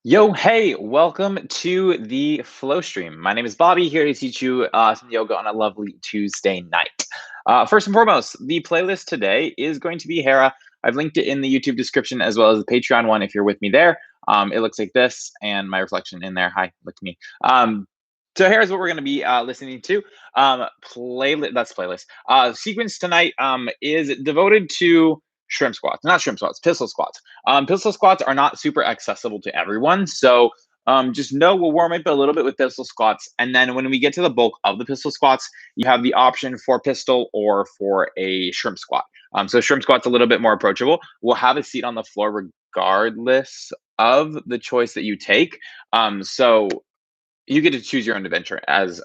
Yo, hey, welcome to the Flowstream. My name is Bobby, here to teach you some yoga on a lovely Tuesday night. First and foremost, the playlist today is going to be Hera. I've linked it in the YouTube description as well as the Patreon one if you're with me there. It looks like this and my reflection in there. Hi, look at me. So here's what we're going to be listening to. That's playlist. Sequence tonight is devoted to shrimp squats, not shrimp squats, pistol squats. Pistol squats are not super accessible to everyone. So just know we'll warm up a little bit with pistol squats. And then when we get to the bulk of the pistol squats, you have the option for pistol or for a shrimp squat. So shrimp squat's a little bit more approachable. We'll have a seat on the floor regardless of the choice that you take. So you get to choose your own adventure as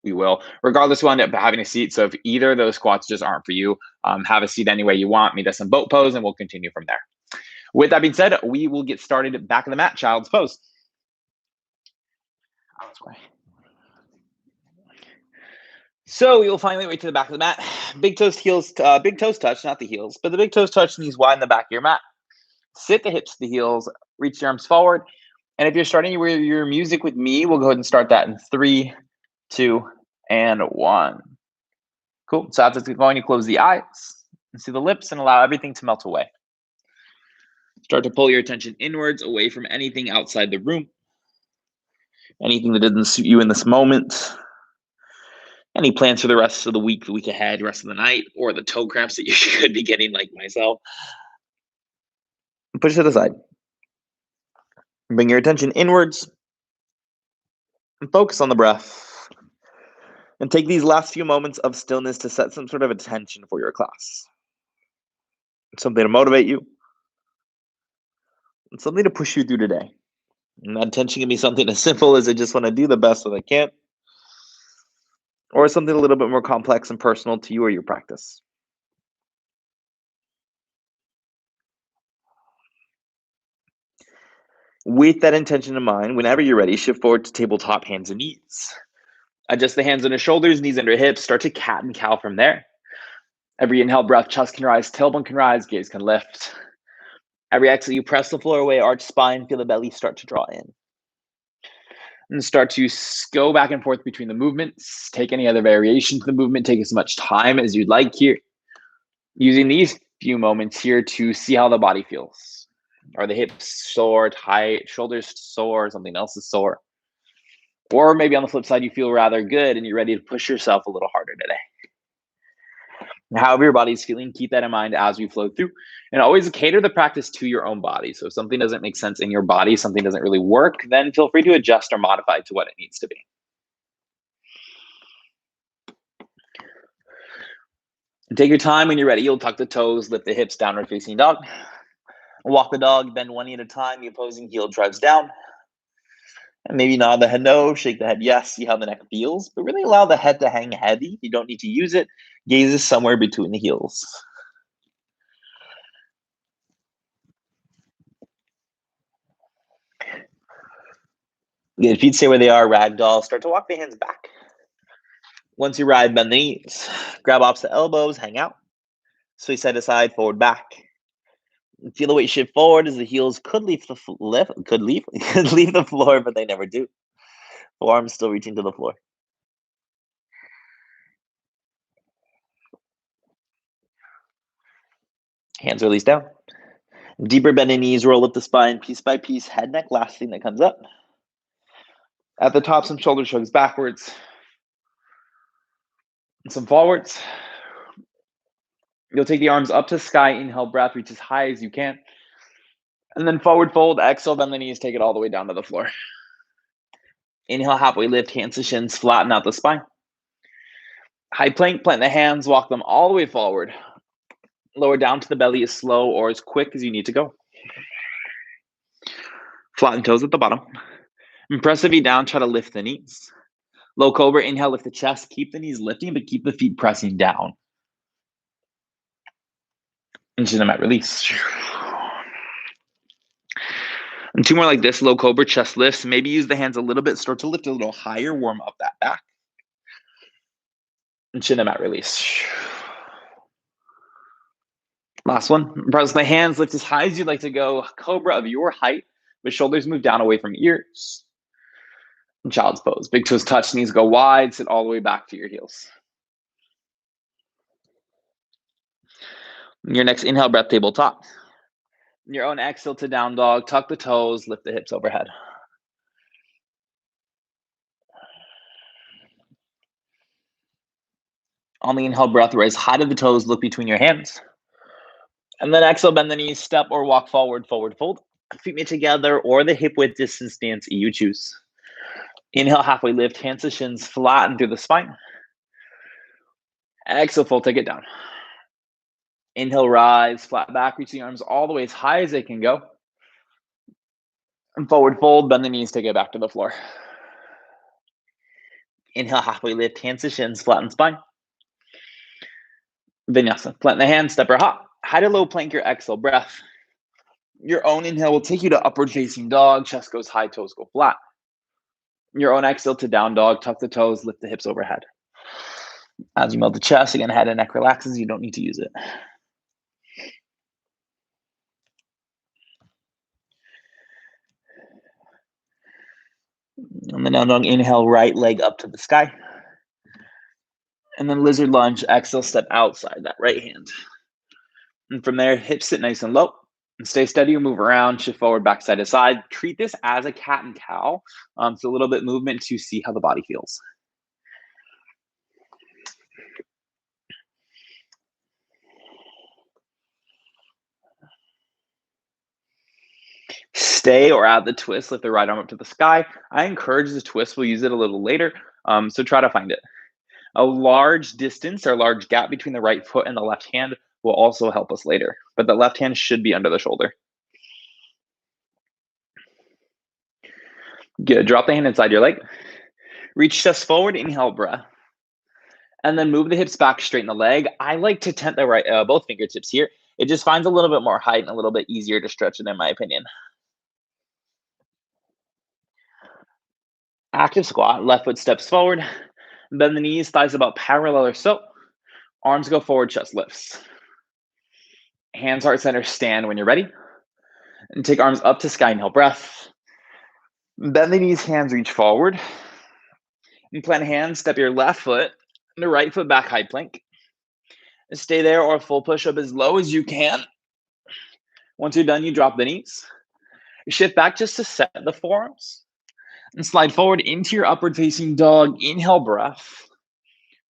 we will. Regardless, we'll end up having a seat. So if either of those squats just aren't for you, have a seat any way you want. Meet us in boat pose, and we'll continue from there. With that being said, we will get started back in the mat, child's pose. So you'll finally wait to the back of the mat. Big toes, heels, big toes touch, not the heels, but the big toes touch, knees wide in the back of your mat. Sit the hips to the heels, reach your arms forward. And if you're starting your music with me, we'll go ahead and start that in 3, 2, and 1. Cool. So as it's going, you close the eyes and see the lips and allow everything to melt away. Start to pull your attention inwards, away from anything outside the room, anything that doesn't suit you in this moment. Any plans for the rest of the week ahead, rest of the night, or the toe cramps that you could be getting like myself. Push it aside. Bring your attention inwards and focus on the breath. And take these last few moments of stillness to set some sort of attention for your class. Something to motivate you. And something to push you through today. And that attention can be something as simple as I just want to do the best that I can. Or something a little bit more complex and personal to you or your practice. With that intention in mind, whenever you're ready, shift forward to tabletop, hands and knees. Adjust the hands under shoulders, knees under hips. Start to cat and cow from there. Every inhale breath, chest can rise, tailbone can rise, gaze can lift. Every exhale, you press the floor away, arch spine, feel the belly start to draw in. And start to go back and forth between the movements. Take any other variations of the movement. Take as much time as you'd like here. Using these few moments here to see how the body feels. Are the hips sore, tight, shoulders sore, something else is sore? Or maybe on the flip side, you feel rather good and you're ready to push yourself a little harder today. However your body's feeling, keep that in mind as we flow through. And always cater the practice to your own body. So if something doesn't make sense in your body, something doesn't really work, then feel free to adjust or modify it to what it needs to be. And take your time. When you're ready, you'll tuck the toes, lift the hips, downward facing dog. Walk the dog, bend one knee at a time. The opposing heel drives down. And maybe nod the head no, shake the head yes, see how the neck feels. But really allow the head to hang heavy. You don't need to use it. Gaze is somewhere between the heels. Good. Feet stay where they are, ragdoll. Start to walk the hands back. Once you ride, bend the knees. Grab opposite elbows, hang out. Sway side to side, forward, back. Feel the weight shift forward as the heels could leave the floor, but they never do. Forearms still reaching to the floor. Hands release down. Deeper bending knees, roll up the spine, piece by piece, head, neck, last thing that comes up. At the top, some shoulder shrugs backwards. And some forwards. You'll take the arms up to sky, inhale, breath, reach as high as you can. And then forward fold, exhale, bend the knees, take it all the way down to the floor. Inhale, halfway lift, hands to shins, flatten out the spine. High plank, plant the hands, walk them all the way forward. Lower down to the belly as slow or as quick as you need to go. Flatten toes at the bottom. And press the feet down, try to lift the knees. Low cobra, inhale, lift the chest, keep the knees lifting, but keep the feet pressing down. And chin to mat, release. And 2 more like this, low cobra, chest lifts. Maybe use the hands a little bit, start to lift a little higher, warm up that back. And chin to mat, release. Last one. Press the hands, lift as high as you'd like to go. Cobra of your height. With shoulders move down away from ears. Child's pose. Big toes touch, knees go wide, sit all the way back to your heels. Your next inhale, breath, tabletop. Your own exhale to down dog, tuck the toes, lift the hips overhead. On the inhale, breath, raise high to the toes, look between your hands. And then exhale, bend the knees, step or walk forward, forward fold. Feet meet together or the hip width distance stance, you choose. Inhale, halfway lift, hands to shins, flatten through the spine. Exhale, fold, take it down. Inhale, rise, flat back, reach the arms all the way as high as they can go. And forward fold, bend the knees, take it back to the floor. Inhale, halfway lift, hands to shins, flatten spine. Vinyasa, plant the hands, step or hop. High to low plank your exhale, breath. Your own inhale will take you to upward facing dog, chest goes high, toes go flat. Your own exhale to down dog, tuck the toes, lift the hips overhead. As you melt the chest, again, head and neck relaxes, you don't need to use it. And then down dog, inhale, right leg up to the sky. And then lizard lunge, exhale, step outside that right hand. And from there, hips sit nice and low. And stay steady or move around, shift forward, back side to side. Treat this as a cat and cow. So a little bit movement to see how the body feels. Stay or add the twist, lift the right arm up to the sky. I encourage the twist, we'll use it a little later. So try to find it. A large distance or large gap between the right foot and the left hand will also help us later. But the left hand should be under the shoulder. Good. Drop the hand inside your leg. Reach chest forward, inhale, breath. And then move the hips back, straighten the leg. I like to tent the right, both fingertips here. It just finds a little bit more height and a little bit easier to stretch it, in my opinion. Active squat, left foot steps forward. Bend the knees, thighs about parallel or so. Arms go forward, chest lifts. Hands heart center, stand when you're ready. And take arms up to sky, inhale, breath. Bend the knees, hands reach forward. And plant hands, step your left foot and the right foot back, high plank. And stay there or full push-up as low as you can. Once you're done, you drop the knees. Shift back just to set the forearms. And slide forward into your upward facing dog. Inhale, breath.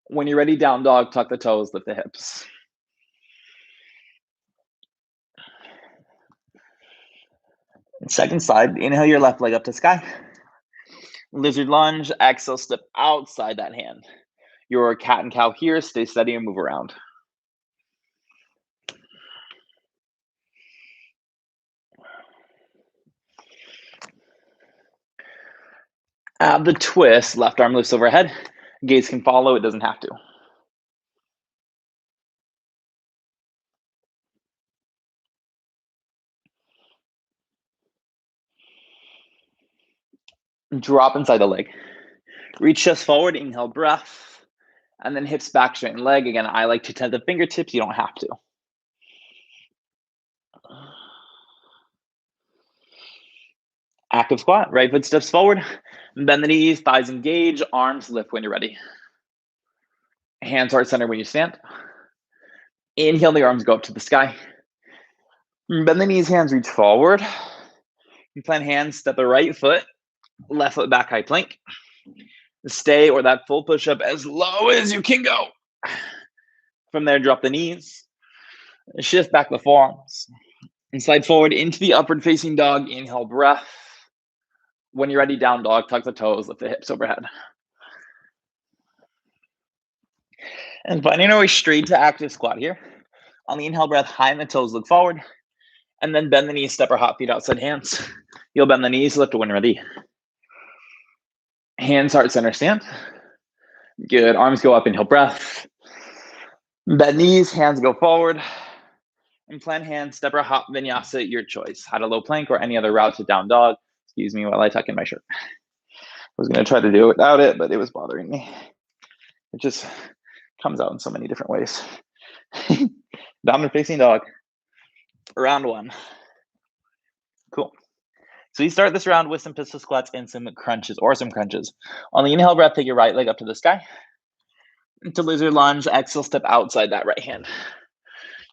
When you're ready, down dog, tuck the toes, lift the hips. Second side, inhale your left leg up to sky. Lizard lunge, exhale, step outside that hand. Your cat and cow here, stay steady and move around. Add the twist, left arm lifts overhead. Gaze can follow, it doesn't have to. Drop inside the leg. Reach chest forward, inhale, breath. And then hips back, straighten leg. Again, I like to tent the fingertips, you don't have to. Active squat, right foot steps forward. Bend the knees, thighs engage, arms lift when you're ready. Hands heart center when you stand. Inhale, the arms go up to the sky. Bend the knees, hands reach forward. You plant hands, step the right foot, left foot back, high plank. Stay or that full push-up as low as you can go. From there, drop the knees. Shift back the forearms. And slide forward into the upward facing dog. Inhale, breath. When you're ready, down dog, tuck the toes, lift the hips overhead. And finding our way straight to active squat here. On the inhale breath, high in the toes, look forward. And then bend the knees, step or hop, feet outside hands. You'll bend the knees, lift when ready. Hands heart center stand. Good. Arms go up, inhale breath. Bend knees, hands go forward. And plant hands, step or hop, vinyasa, your choice. How to low plank or any other route to down dog. Excuse me while I tuck in my shirt. I was going to try to do it without it, but it was bothering me. It just comes out in so many different ways. Downward facing dog. Round one. Cool. So we start this round with some pistol squats and some crunches or some crunches. On the inhale breath, take your right leg up to the sky. Into lizard lunge, exhale, step outside that right hand.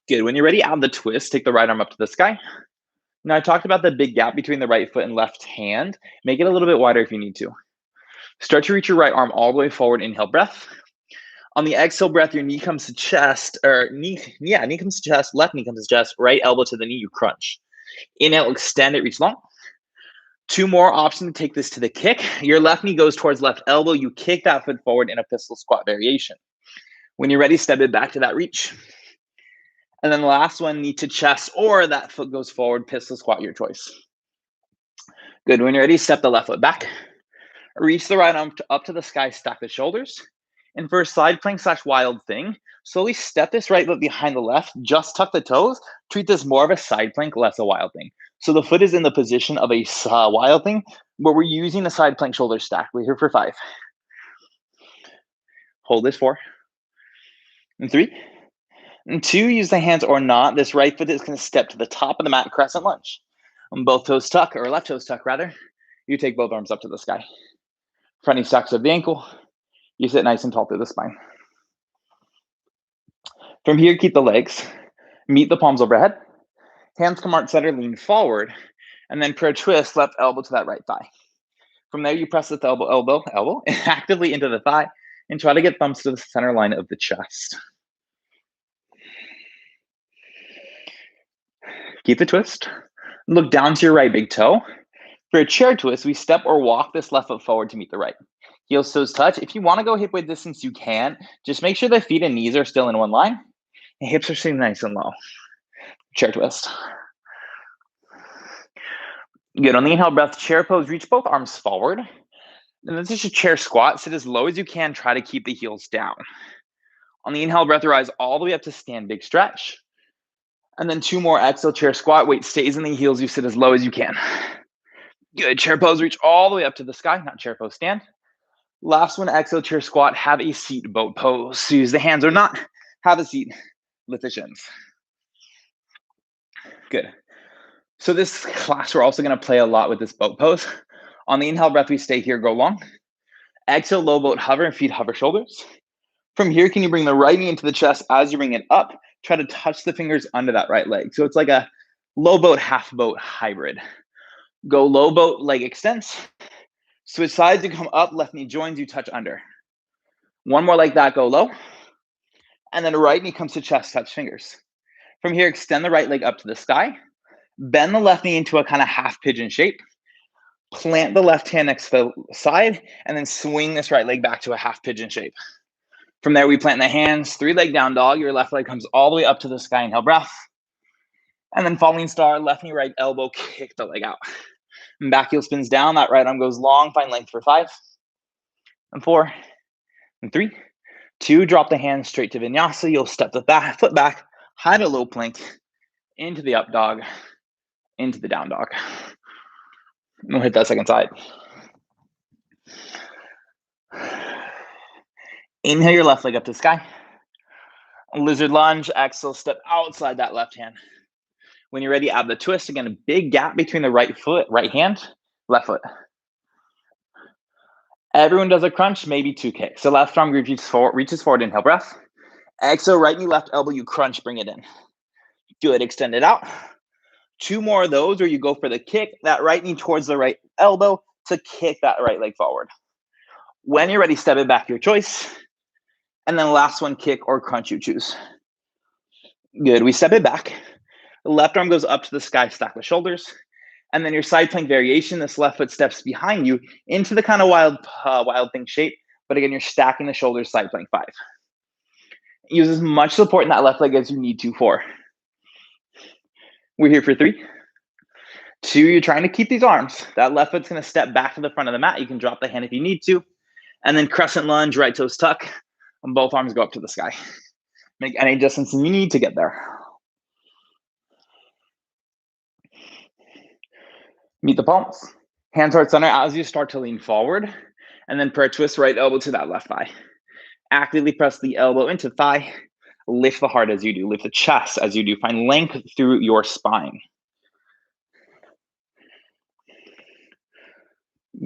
Good. When you're ready, add the twist. Take the right arm up to the sky. Now, I talked about the big gap between the right foot and left hand. Make it a little bit wider if you need to. Start to reach your right arm all the way forward. Inhale breath. On the exhale breath, your knee comes to chest, or knee comes to chest, left knee comes to chest, right elbow to the knee, you crunch. Inhale, extend it, reach long. Two more options to take this to the kick. Your left knee goes towards left elbow. You kick that foot forward in a pistol squat variation. When you're ready, step it back to that reach. And then the last one, knee to chest, or that foot goes forward, pistol squat, your choice. Good. When you're ready, step the left foot back. Reach the right arm up to the sky, stack the shoulders. And for a side plank / wild thing, slowly step this right foot behind the left, just tuck the toes. Treat this more of a side plank, less a wild thing. So the foot is in the position of a wild thing, but we're using the side plank shoulder stack. We're here for 5. Hold this 4. And 3. And 2, use the hands or not. This right foot is going to step to the top of the mat, crescent lunge. On both toes tuck, or left toes tuck rather. You take both arms up to the sky. Front knee stacks up the ankle. You sit nice and tall through the spine. From here, keep the legs. Meet the palms overhead. Hands come out center, lean forward. And then prayer twist, left elbow to that right thigh. From there, you press the elbow, actively into the thigh and try to get thumbs to the center line of the chest. Keep the twist. Look down to your right big toe. For a chair twist, we step or walk this left foot forward to meet the right. Heels, toes touch. If you want to go hip width distance, you can. Just make sure the feet and knees are still in one line. And hips are sitting nice and low. Chair twist. Good. On the inhale breath, chair pose, reach both arms forward. And this is a chair squat. Sit as low as you can. Try to keep the heels down. On the inhale breath, rise all the way up to stand, big stretch. And then 2 more, exhale, chair squat. Weight stays in the heels. You sit as low as you can. Good. Chair pose, reach all the way up to the sky. Not chair pose, stand. Last one, exhale, chair squat. Have a seat boat pose. So use the hands or not. Have a seat. Lift the shins. Good. So this class, we're also going to play a lot with this boat pose. On the inhale breath, we stay here, go long. Exhale, low boat, hover, and feet hover shoulders. From here, can you bring the right knee into the chest as you bring it up? Try to touch the fingers under that right leg. So it's like a low boat, half boat hybrid. Go low boat, leg extends. Switch sides, you come up, left knee joins, you touch under. One more like that, go low. And then right knee comes to chest, touch fingers. From here, extend the right leg up to the sky. Bend the left knee into a kind of half pigeon shape. Plant the left hand next to the side, and then swing this right leg back to a half pigeon shape. From there, we plant the hands, 3-leg down dog. Your left leg comes all the way up to the sky, inhale breath. And then falling star, left knee, right elbow, kick the leg out. And back heel spins down, that right arm goes long, find length for 5, and 4, and 3, 2, drop the hands straight to vinyasa. You'll step the foot back, high to low plank, into the up dog, into the down dog. And we'll hit that second side. Inhale your left leg up to the sky. Lizard lunge, exhale, step outside that left hand. When you're ready, add the twist. Again, a big gap between the right foot, right hand, left foot. Everyone does a crunch, maybe 2 kicks. So left arm reaches forward, inhale breath. Exhale, right knee, left elbow, you crunch, bring it in. Good, extend it out. 2 more of those where you go for the kick, that right knee towards the right elbow to kick that right leg forward. When you're ready, step it back, your choice. And then last one, kick or crunch, you choose. Good, we step it back. The left arm goes up to the sky, stack the shoulders. And then your side plank variation, this left foot steps behind you into the kind of wild thing shape. But again, you're stacking the shoulders, side plank 5. Use as much support in that left leg as you need to for. We're here for 3, 2, you're trying to keep these arms. That left foot's going to step back to the front of the mat. You can drop the hand if you need to. And then crescent lunge, right toes tuck, and both arms go up to the sky. Make any adjustments you need to get there. Meet the palms. Hands heart center as you start to lean forward. And then prayer twist, right elbow to that left thigh. Actively press the elbow into thigh. Lift the heart as you do. Lift the chest as you do. Find length through your spine.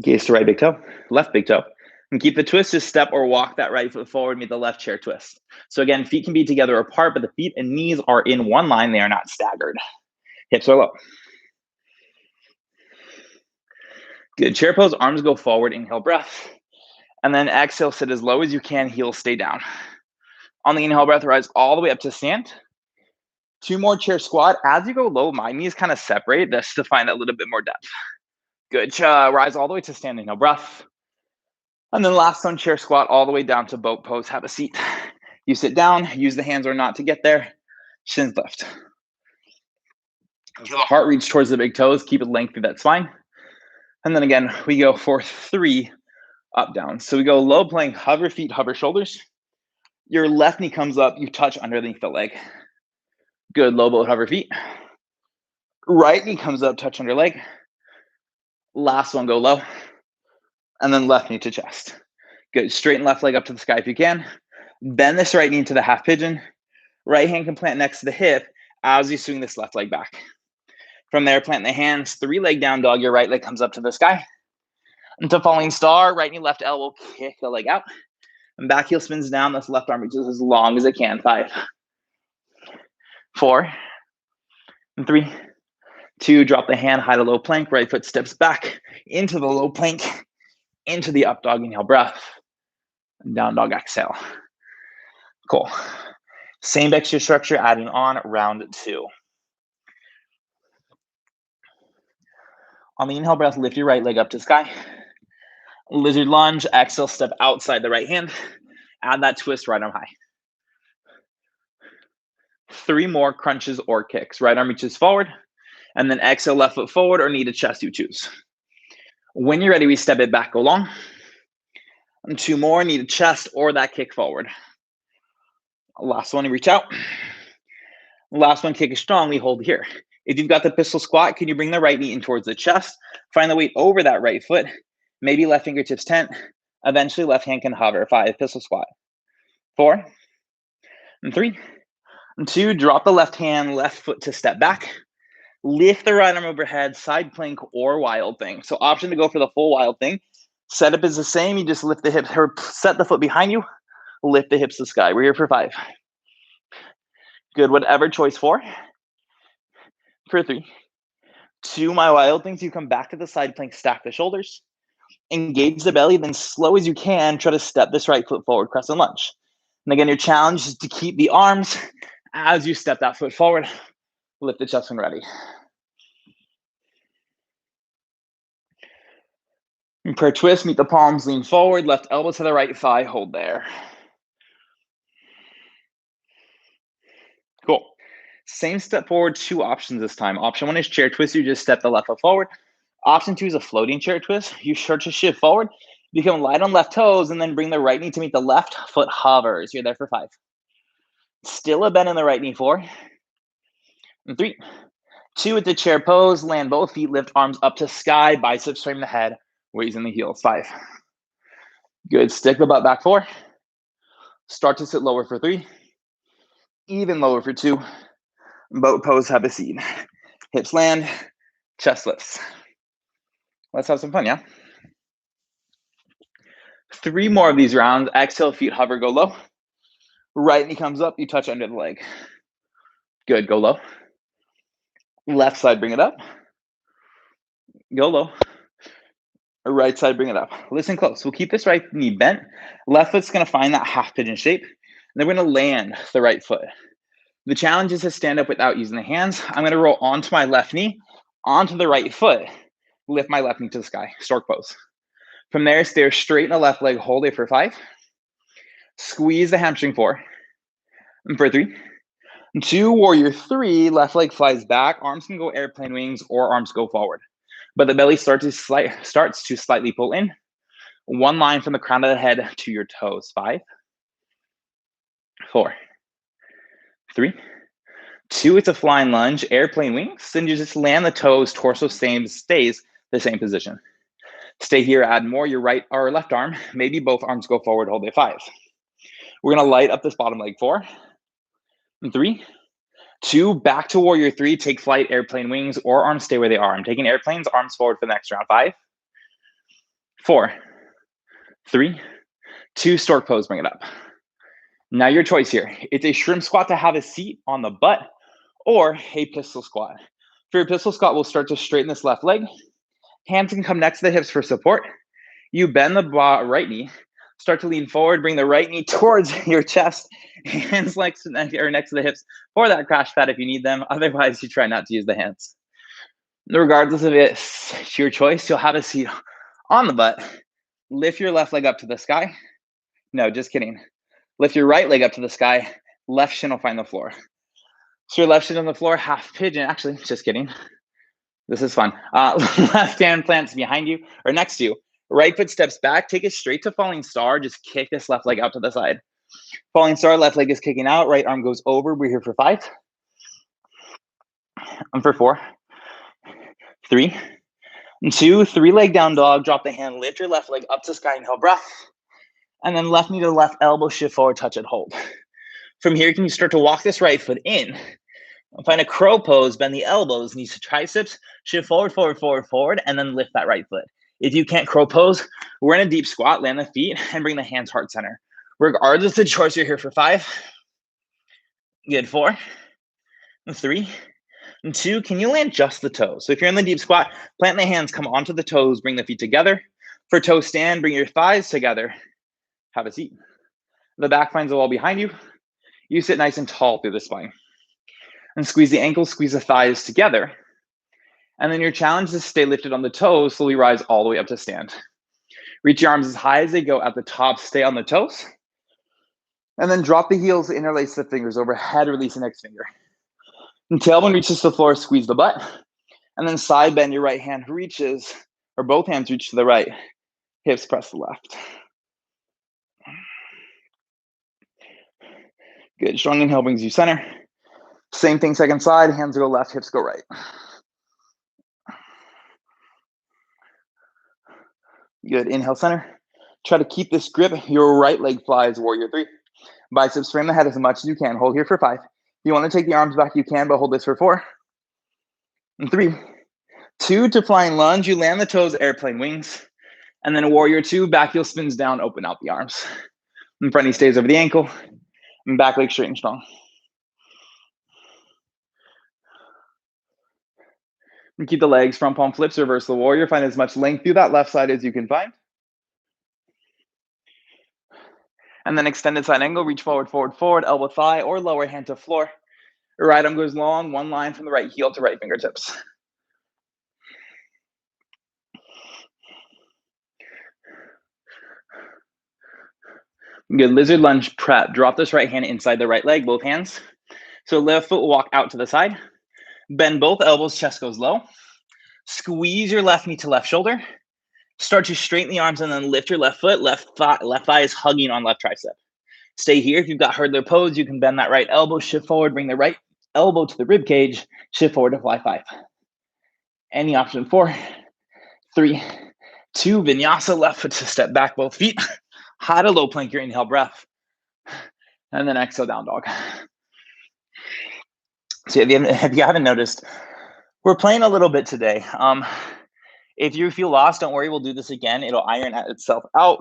Gaze to right big toe, left big toe. And keep the twist, just step or walk that right foot forward, meet the left chair twist. So again, feet can be together apart, but the feet and knees are in one line. They are not staggered. Hips are low. Good. Chair pose, arms go forward, inhale breath. And then exhale, sit as low as you can, heels stay down. On the inhale breath, rise all the way up to stand. 2 more chair squat. As you go low, my knees kind of separate just to find a little bit more depth. Good. Rise all the way to stand, inhale breath. And then last one, chair squat all the way down to boat pose, have a seat. You sit down, use the hands or not to get there. Shins lift. Until the heart reach towards the big toes, keep it lengthy, that's fine. And then again, we go for 3 up, down. So we go low plank, hover feet, hover shoulders. Your left knee comes up, you touch underneath the leg. Good, low boat, hover feet. Right knee comes up, touch under leg. Last one, go low. And then left knee to chest. Good, straighten left leg up to the sky if you can. Bend this right knee into the half pigeon. Right hand can plant next to the hip as you swing this left leg back. From there, plant the hands, 3-leg down dog. Your right leg comes up to the sky. Into falling star, right knee, left elbow, kick the leg out. And back heel spins down. This left arm reaches as long as it can. 5, 4, and 3, 2. Drop the hand, high to low plank. Right foot steps back into the low plank, into the up dog. Inhale, breath. And down dog, exhale. Cool. Same extra structure, adding on round 2. On the inhale breath, lift your right leg up to sky. Lizard lunge, exhale, step outside the right hand. Add that twist, right arm high. 3 more crunches or kicks. Right arm reaches forward. And then exhale, left foot forward or knee to chest, you choose. When you're ready, we step it back, go long. And 2 more, knee to chest or that kick forward. Last one, you reach out. Last one, kick is strong, we hold here. If you've got the pistol squat, can you bring the right knee in towards the chest? Find the weight over that right foot. Maybe left fingertips tent. Eventually, left hand can hover. 5, pistol squat. 4, and 3, and 2. Drop the left hand, left foot to step back. Lift the right arm overhead, side plank or wild thing. So option to go for the full wild thing. Setup is the same. You just lift the hips, or set the foot behind you. Lift the hips to the sky. We're here for 5. Good. Whatever choice. 4, for 3, 2. My wild things. You come back to the side plank, stack the shoulders, engage the belly, then slow as you can, try to step this right foot forward, crescent lunge. And again, your challenge is to keep the arms as you step that foot forward. Lift the chest when ready. And prayer twist, meet the palms, lean forward, left elbow to the right thigh, hold there. Cool. Same step forward, 2 options this time. Option 1 is chair twist. You just step the left foot forward. Option 2 is a floating chair twist. You start to shift forward, become light on left toes, and then bring the right knee to meet the left foot hovers. You're there for 5. Still a bend in the right knee. 4, and 3, 2. With the chair pose, land both feet, lift arms up to sky, biceps frame the head, raising the heels. 5. Good. Stick the butt back. 4. Start to sit lower for 3. Even lower for 2. Boat pose, have a seat. Hips land, chest lifts. Let's have some fun, yeah? 3 more of these rounds. Exhale, feet hover, go low. Right knee comes up, you touch under the leg. Good, go low. Left side, bring it up. Go low. Right side, bring it up. Listen close. We'll keep this right knee bent. Left foot's gonna find that half pigeon shape. And then we're gonna land the right foot. The challenge is to stand up without using the hands. I'm gonna roll onto my left knee, onto the right foot, lift my left knee to the sky, stork pose. From there, stare straight in the left leg, hold it for 5. Squeeze the hamstring. 4, and for 3, and 2, warrior 3, left leg flies back. Arms can go airplane wings or arms go forward. But the belly starts to slightly pull in. 1 line from the crown of the head to your toes. 5, 4, 3, 2. It's a flying lunge, airplane wings. Then you just land the toes, torso stays the same position. Stay here, add more, your right or left arm. Maybe both arms go forward, hold it. 5. We're gonna light up this bottom leg. 4, and 3, 2. Back to warrior 3, take flight, airplane wings, or arms stay where they are. I'm taking airplanes, arms forward for the next round. 5, 4, 3, 2, stork pose, bring it up. Now your choice here. It's a shrimp squat to have a seat on the butt or a pistol squat. For your pistol squat, we'll start to straighten this left leg. Hands can come next to the hips for support. You bend the right knee, start to lean forward, bring the right knee towards your chest, hands next to the hips for that crash pad if you need them. Otherwise, you try not to use the hands. Regardless of it's your choice, you'll have a seat on the butt. Lift your left leg up to the sky. No, just kidding. Lift your right leg up to the sky. Left shin will find the floor. So your left shin on the floor, half pigeon. Actually, just kidding. This is fun. Left hand plants behind you or next to you. Right foot steps back. Take it straight to falling star. Just kick this left leg out to the side. Falling star, left leg is kicking out. Right arm goes over. We're here for 5. I'm for 4, 3, 2. 3 leg down dog. Drop the hand. Lift your left leg up to sky. Inhale, breath. And then left knee to left elbow, shift forward, touch it, hold. From here, can you start to walk this right foot in? Find a crow pose, bend the elbows, knees to triceps, shift forward, forward, forward, forward, and then lift that right foot. If you can't crow pose, we're in a deep squat, land the feet, and bring the hands heart center. Regardless of the choice, you're here for 5. Good, 4, 3, 2. Can you land just the toes? So if you're in the deep squat, plant the hands, come onto the toes, bring the feet together. For toe stand, bring your thighs together. Have a seat. The back finds the wall behind you. You sit nice and tall through the spine. And squeeze the ankles, squeeze the thighs together. And then your challenge is to stay lifted on the toes, slowly rise all the way up to stand. Reach your arms as high as they go at the top, stay on the toes. And then drop the heels, interlace the fingers overhead, release the next finger. And tailbone reaches the floor, squeeze the butt. And then side bend, your right hand reaches, or both hands reach to the right. Hips press the left. Good, strong inhale brings you center. Same thing, second side, hands go left, hips go right. Good, inhale center. Try to keep this grip. Your right leg flies, warrior 3. Biceps frame the head as much as you can. Hold here for 5. If you want to take the arms back, you can, but hold this for 4. And 3, 2 to flying lunge. You land the toes, airplane wings. And then warrior 2, back heel spins down, open out the arms. And front knee stays over the ankle. And back leg straight and strong. And keep the legs, front palm flips, reverse the warrior. Find as much length through that left side as you can find. And then extended side angle, reach forward, forward, forward, elbow thigh, or lower hand to floor. Right arm goes long, one line from the right heel to right fingertips. Good, lizard lunge prep. Drop this right hand inside the right leg, both hands. So left foot will walk out to the side. Bend both elbows, chest goes low. Squeeze your left knee to left shoulder. Start to straighten the arms and then lift your left foot. Left thigh is hugging on left tricep. Stay here. If you've got hurdler pose, you can bend that right elbow, shift forward, bring the right elbow to the rib cage, shift forward to fly 5. Any option, 4, 3, 2, vinyasa, left foot to step back, both feet. High to low plank your inhale breath. And then exhale, down dog. So if you haven't noticed, we're playing a little bit today. If you feel lost, don't worry, we'll do this again. It'll iron itself out.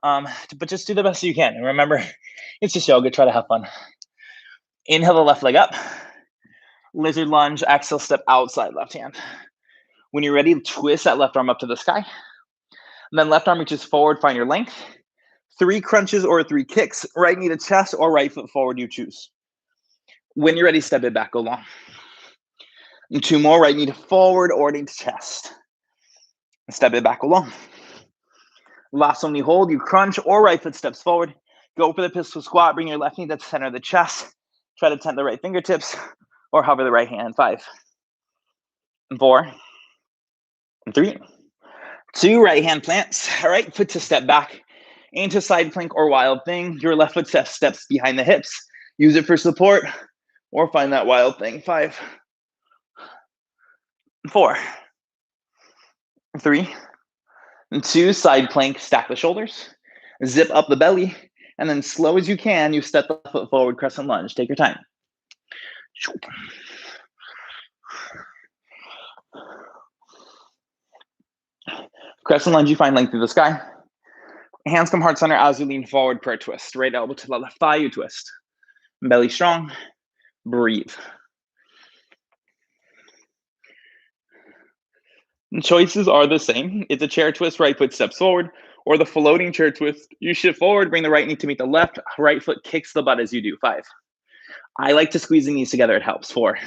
But just do the best you can. And remember, it's just yoga, try to have fun. Inhale the left leg up. Lizard lunge, exhale, step outside left hand. When you're ready, twist that left arm up to the sky. And then left arm reaches forward, find your length. 3 crunches or 3 kicks, right knee to chest or right foot forward, you choose. When you're ready, step it back, go long. And 2 more, right knee to forward or knee to chest. And step it back, go long. Last only hold, you crunch or right foot steps forward. Go for the pistol squat, bring your left knee to the center of the chest. Try to tent the right fingertips or hover the right hand. 5, and 4, and 3, 2, right hand plants. Right foot to step back into side plank or wild thing. Your left foot steps behind the hips. Use it for support or find that wild thing. 5, 4, 3, and 2, side plank, stack the shoulders, zip up the belly, and then slow as you can, you step the foot forward, crescent lunge. Take your time. Crescent lunge, you find length through the sky. Hands come heart center as you lean forward, prayer twist. Right elbow to the left thigh, you twist. Belly strong, breathe. And choices are the same. It's a chair twist, right foot steps forward, or the floating chair twist. You shift forward, bring the right knee to meet the left, right foot kicks the butt as you do. 5. I like to squeeze the knees together, it helps. 4.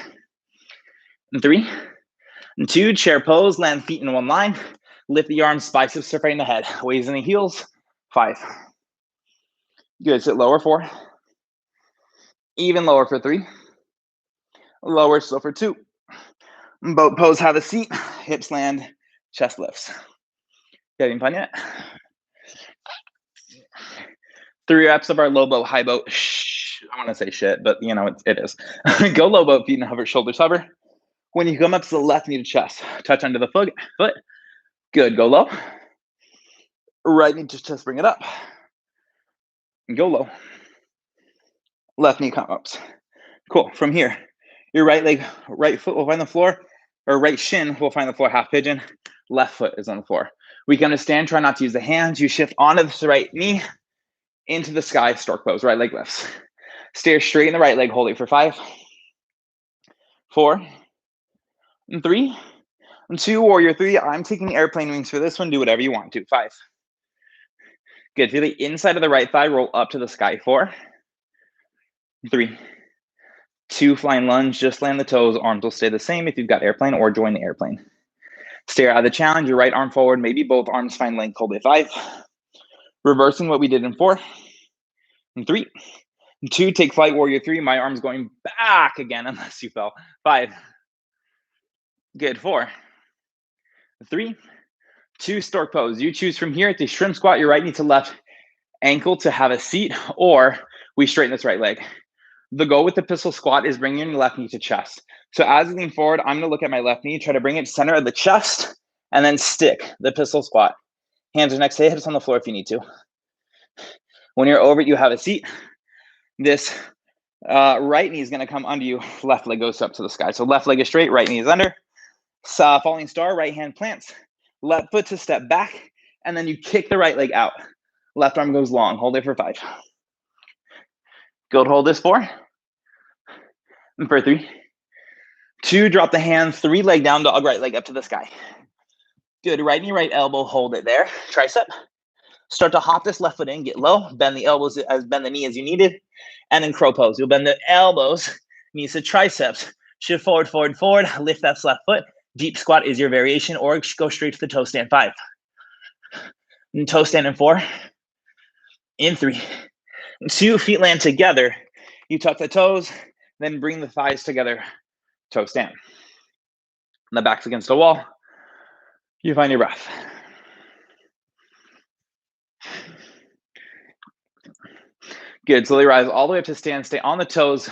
And 3. And 2, chair pose, land feet in one line. Lift the arms, biceps separating the head. Weighs in the heels. 5. Good, sit lower. 4. Even lower for 3. Lower still for 2. Boat pose, have a seat. Hips land, chest lifts. Getting fun yet? 3 reps of our low boat, high boat. Shh, I want to say shit, but you know, it is. Go low boat, feet and hover, shoulders hover. When you come up to the left knee to chest, touch under the foot. Good, go low. Right knee to chest, bring it up. And go low. Left knee come ups. Cool, from here, your right leg, right foot will find the floor, or right shin will find the floor, half pigeon. Left foot is on the floor. We can understand, try not to use the hands. You shift onto the right knee, into the sky, stork pose, right leg lifts. Stare straight in the right leg, hold it for 5, 4, and 3, and 2, warrior 3. I'm taking airplane wings for this one. Do whatever you want to. 5. Good. Feel the inside of the right thigh roll up to the sky. 4, 3, 2, flying lunge. Just land the toes. Arms will stay the same if you've got airplane, or join the airplane. Stare out of the challenge. Your right arm forward. Maybe both arms find length. Hold it. 5. Reversing what we did in 4, and 3, and 2. Take flight, warrior 3. My arm's going back again unless you fell. 5. Good. 4, 3, 2, stork pose. You choose from here. At the shrimp squat, your right knee to left ankle to have a seat, or we straighten this right leg. The goal with the pistol squat is bringing your left knee to chest. So as you lean forward, I'm going to look at my left knee, try to bring it center of the chest, and then stick the pistol squat. Hands are next to hips on the floor if you need to. When you're over it, you have a seat. This right knee is going to come under you. Left leg goes up to the sky. So left leg is straight, right knee is under. Falling star, right hand plants. Left foot to step back, and then you kick the right leg out. Left arm goes long. Hold it for 5. Good, hold this 4. And for 3, 2, drop the hands, 3, leg down dog, right leg up to the sky. Good, right knee, right elbow, hold it there. Tricep. Start to hop this left foot in, get low, bend the elbows, bend the knee as you needed, and then crow pose. You'll bend the elbows, knees to triceps, shift forward, forward, forward, lift that left foot. Deep squat is your variation, or go straight to the toe stand. 5. And toe stand in 4. In 3. And 2, feet land together. You tuck the toes, then bring the thighs together, toe stand. And the back's against the wall. You find your breath. Good, slowly rise all the way up to stand, stay on the toes,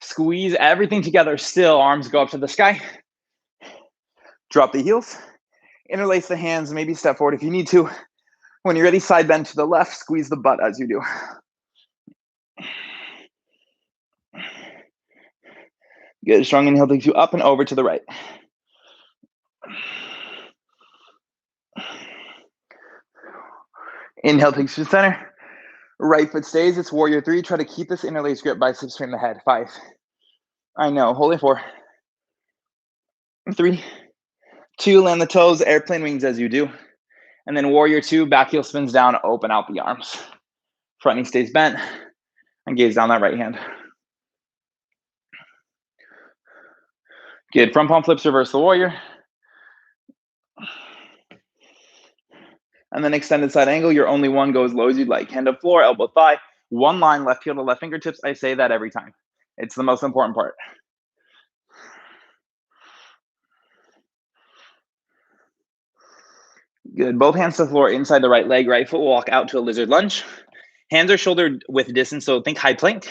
squeeze everything together still, arms go up to the sky. Drop the heels, interlace the hands, maybe step forward if you need to. When you're ready, side bend to the left, squeeze the butt as you do. Good, strong inhale takes you up and over to the right. Inhale takes you to center. Right foot stays, it's warrior 3. Try to keep this interlaced grip, biceps frame the head. 5. I know, hold it 4. 3, 2, land the toes, airplane wings as you do. And then warrior 2, back heel spins down, open out the arms. Front knee stays bent, and gaze down that right hand. Good, front palm flips, reverse the warrior. And then extended side angle, your only one, go as low as you'd like. Hand up floor, elbow thigh, one line, left heel to left fingertips. I say that every time. It's the most important part. Good, both hands to the floor, inside the right leg, right foot will walk out to a lizard lunge. Hands are shouldered with distance, so think high plank.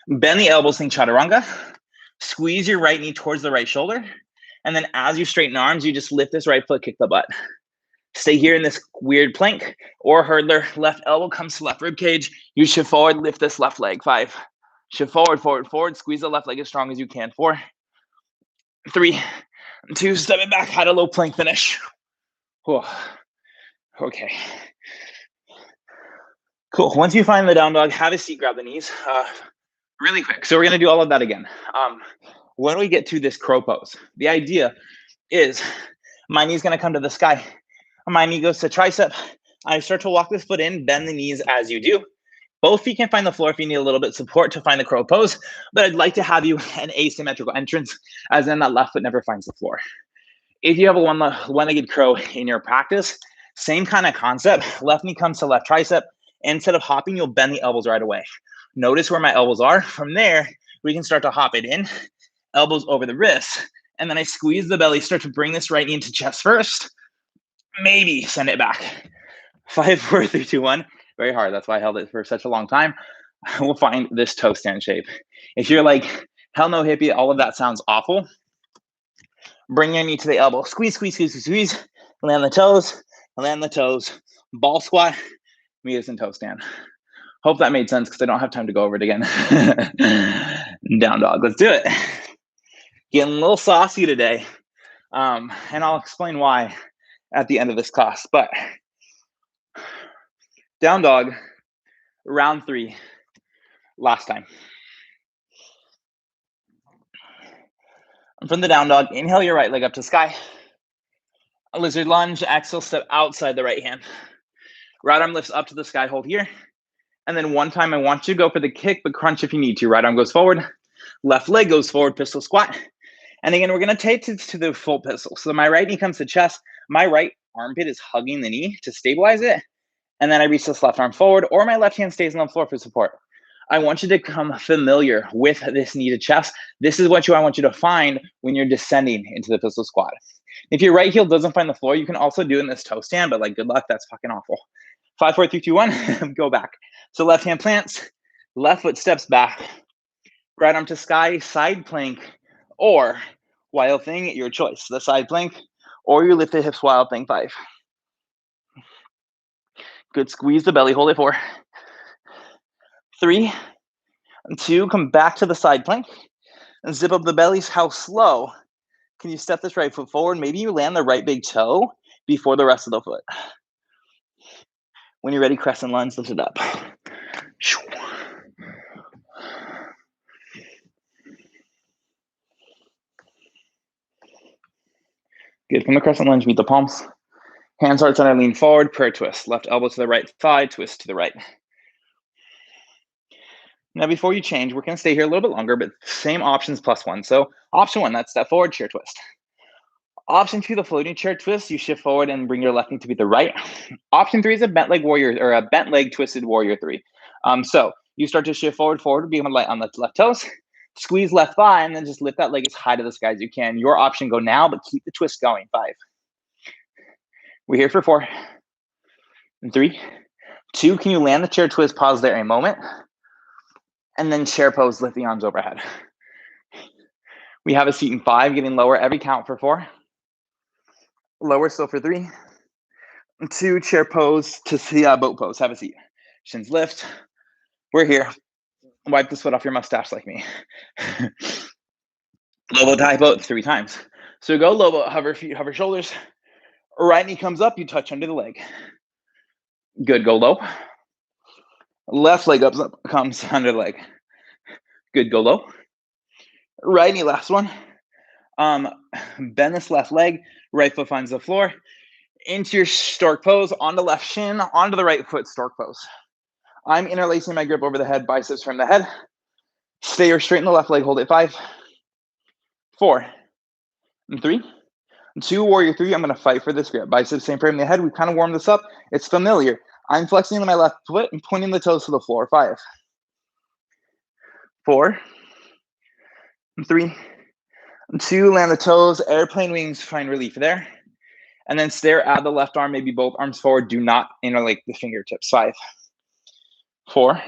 Bend the elbows, think chaturanga. Squeeze your right knee towards the right shoulder. And then as you straighten arms, you just lift this right foot, kick the butt. Stay here in this weird plank or hurdler. Left elbow comes to left rib cage. You shift forward, lift this left leg. 5. Shift forward, forward, forward. Squeeze the left leg as strong as you can. 4, 3, 2, step it back. High to low plank finish. Whew. Okay. Cool. Once you find the down dog, have a seat, grab the knees. Really quick. So we're going to do all of that again. When we get to this crow pose, the idea is my knee's going to come to the sky. My knee goes to tricep. I start to walk this foot in, bend the knees as you do. Both feet can find the floor if you need a little bit of support to find the crow pose, but I'd like to have you an asymmetrical entrance, as in that left foot never finds the floor. If you have a one-legged crow in your practice, same kind of concept. Left knee comes to left tricep. Instead of hopping, you'll bend the elbows right away. Notice where my elbows are. From there, we can start to hop it in, elbows over the wrists, and then I squeeze the belly, start to bring this right knee into chest first. Maybe send it back. 5, 4, 3, 2, 1. Very hard. That's why I held it for such a long time. We'll find this toe stand shape. If you're like, hell no, hippie, all of that sounds awful, bring your knee to the elbow. Squeeze, squeeze, squeeze, squeeze. Land the toes. Land the toes. Ball squat. Meet us in toe stand. Hope that made sense because I don't have time to go over it again. Down dog. Let's do it. Getting a little saucy today. And I'll explain why at the end of this class. But down dog, round 3, last time. From the down dog, inhale your right leg up to sky. A lizard lunge, exhale, step outside the right hand. Right arm lifts up to the sky, hold here. And then one time I want you to go for the kick, but crunch if you need to. Right arm goes forward, left leg goes forward, pistol squat. And again, we're gonna take it to the full pistol. So my right knee comes to chest, my right armpit is hugging the knee to stabilize it. And then I reach this left arm forward, or my left hand stays on the floor for support. I want you to become familiar with this knee to chest. This is what I want you to find when you're descending into the pistol squat. If your right heel doesn't find the floor, you can also do it in this toe stand, but like, good luck, that's fucking awful. 5, 4, 3, 2, 1, go back. So left hand plants, left foot steps back, right arm to sky, side plank, or wild thing, your choice. The side plank, or you lift the hips, wild thing, 5. Good, squeeze the belly, hold it, 4, 3, 2, come back to the side plank, and zip up the bellies. How slow can you step this right foot forward? Maybe you land the right big toe before the rest of the foot. When you're ready, crescent lunge, lift it up. Good, from the crescent lunge, meet the palms. Hands heart center, lean forward, prayer twist. Left elbow to the right thigh, twist to the right. Now, before you change, we're gonna stay here a little bit longer, but same options plus 1. So option 1, that's step forward, chair twist. Option 2, the floating chair twist, you shift forward and bring your left knee to be the right. Option 3 is a bent leg warrior, or a bent leg twisted warrior 3. So you start to shift forward, become light on the left toes, squeeze left thigh, and then just lift that leg as high to the sky as you can. Your option, go now, but keep the twist going. 5. We're here for 4, and 3, 2. Can you land the chair twist, pause there a moment, and then chair pose, lift the arms overhead. We have a seat in 5, getting lower every count for 4. Lower still for 3, 2, chair pose to the boat pose. Have a seat. Shins lift. We're here. Wipe the sweat off your mustache like me. Low tie boat 3 times. So go low boat, hover feet, hover shoulders. Right knee comes up, you touch under the leg. Good, go low. Left leg up comes under the leg. Good, go low. Right knee, last one. Bend this left leg, right foot finds the floor. Into your stork pose, onto left shin, onto the right foot, stork pose. I'm interlacing my grip over the head, biceps from the head. Stay or straighten the left leg, hold it. 5, 4, and 3, 2, warrior 3. I'm gonna fight for this grip. Biceps same frame in the head. We kind of warmed this up. It's familiar. I'm flexing my left foot and pointing the toes to the floor. 5, 4, and 3, and 2. Land the toes. Airplane wings. Find relief there. And then stare at the left arm, maybe both arms forward. Do not interlake the fingertips. 5, 4,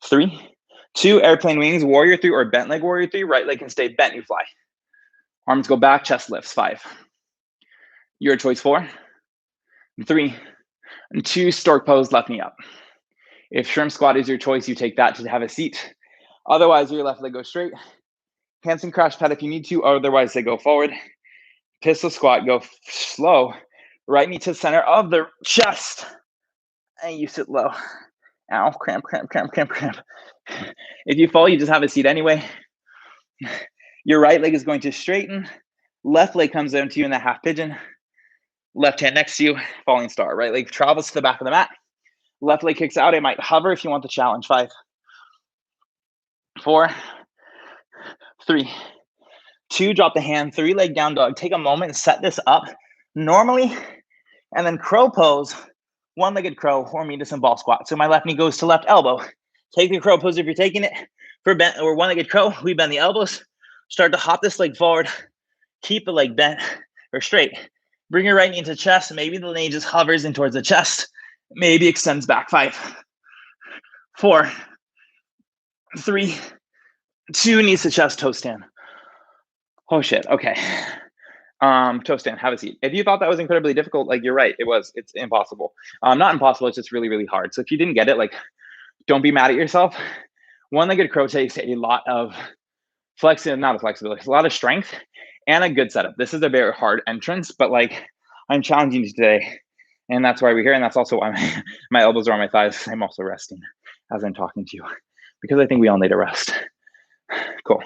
3, 2. Airplane wings. Warrior 3 or bent leg warrior 3. Right leg can stay bent. You fly. Arms go back. Chest lifts. 5. Your choice. 4, 3, and 2. Stork pose. Left knee up. If shrimp squat is your choice, you take that to have a seat. Otherwise, your left leg goes straight. Handstand crash pad if you need to. Otherwise, they go forward. Pistol squat, go slow. Right knee to the center of the chest. And you sit low. Ow, cramp, cramp, cramp, cramp, cramp. If you fall, you just have a seat anyway. Your right leg is going to straighten. Left leg comes down to you in the half pigeon. Left hand next to you, falling star. Right leg travels to the back of the mat. Left leg kicks out. It might hover if you want the challenge. 5, 4, 3, 2. Drop the hand. 3 leg down dog. Take a moment and set this up normally. And then crow pose. One-legged crow or me to some ball squat. So my left knee goes to left elbow. Take the crow pose if you're taking it. For bent or one-legged crow, we bend the elbows. Start to hop this leg forward. Keep the leg bent or straight. Bring your right knee into chest. Maybe the knee just hovers in towards the chest. Maybe extends back. 5, 4, 3, 2. Knees to chest, toe stand. Oh shit. Okay. Toe stand, have a seat. If you thought that was incredibly difficult, like you're right, it's impossible. Not impossible, it's just really, really hard. So if you didn't get it, like don't be mad at yourself. One-legged crow takes a lot of flexibility, a lot of strength and a good setup. This is a very hard entrance, but like I'm challenging you today. And that's why we're here. And that's also why my elbows are on my thighs. I'm also resting as I'm talking to you because I think we all need a rest. Cool.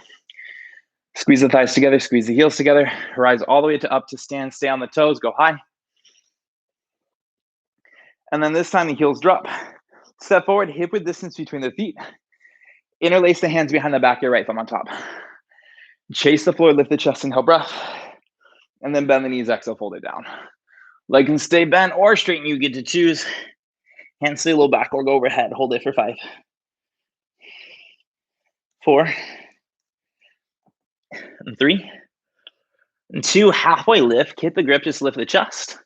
Squeeze the thighs together, squeeze the heels together, rise all the way to up to stand, stay on the toes, go high. And then this time the heels drop. Step forward, hip width distance between the feet. Interlace the hands behind the back, your right thumb on top. Chase the floor, lift the chest, inhale breath. And then bend the knees, exhale, fold it down. Leg can stay bent or straighten, you get to choose. Hands stay a little back or go overhead. Hold it for 5, 4, and 3, and 2. Halfway lift, keep the grip, just lift the chest.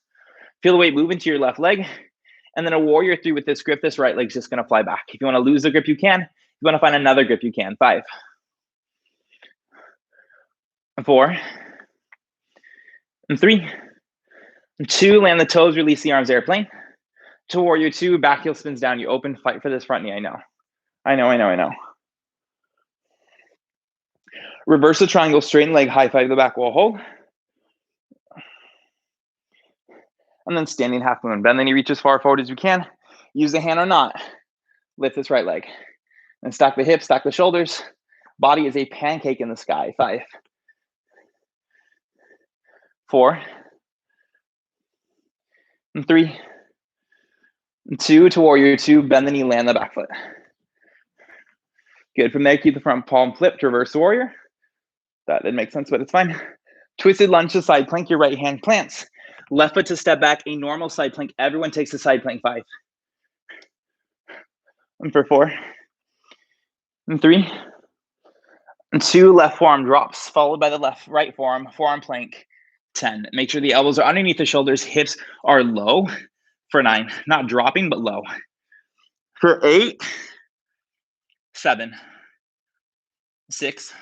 Feel the weight move into your left leg. And then a warrior 3 with this grip, this right leg's just gonna fly back. If you wanna lose the grip, you can. If you wanna find another grip, you can. 5, 4, and 3, and 2. Land the toes, release the arms, airplane. To warrior 2, back heel spins down. You open, fight for this front knee, I know. Reverse the triangle, straighten leg, high five the back wall, hold. And then standing half moon. Bend the knee, reach as far forward as you can. Use the hand or not. Lift this right leg. And stack the hips, stack the shoulders. Body is a pancake in the sky. 5, 4, and 3, and 2. To warrior 2, bend the knee, land the back foot. Good. From there, keep the front palm flipped, reverse warrior. That didn't make sense, but it's fine. Twisted lunge to side plank, your right hand plants. Left foot to step back, a normal side plank. Everyone takes a side plank. 5, and for 4, and 3, and 2. Left forearm drops, followed by the right forearm plank. 10. Make sure the elbows are underneath the shoulders, hips are low. For 9, not dropping, but low. For 8, 7, 6,